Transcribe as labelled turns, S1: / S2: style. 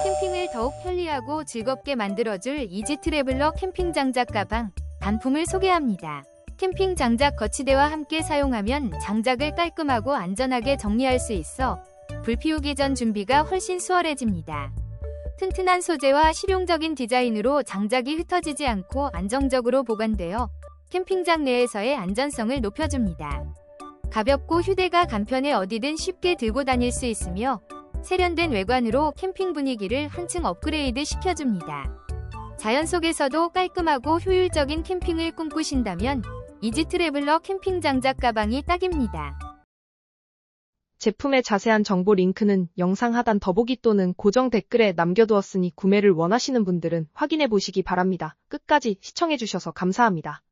S1: 캠핑을 더욱 편리하고 즐겁게 만들어줄 이지 트래블러 캠핑 장작 가방 단품을 소개합니다. 캠핑 장작 거치대와 함께 사용하면 장작을 깔끔하고 안전하게 정리할 수 있어 불피우기 전 준비가 훨씬 수월해집니다. 튼튼한 소재와 실용적인 디자인으로 장작이 흩어지지 않고 안정적으로 보관되어 캠핑장 내에서의 안전성을 높여줍니다. 가볍고 휴대가 간편해 어디든 쉽게 들고 다닐 수 있으며 세련된 외관으로 캠핑 분위기를 한층 업그레이드 시켜줍니다. 자연 속에서도 깔끔하고 효율적인 캠핑을 꿈꾸신다면 이지 트래블러 캠핑 장작 가방이 딱입니다.
S2: 제품의 자세한 정보 링크는 영상 하단 더보기 또는 고정 댓글에 남겨두었으니 구매를 원하시는 분들은 확인해 보시기 바랍니다. 끝까지 시청해주셔서 감사합니다.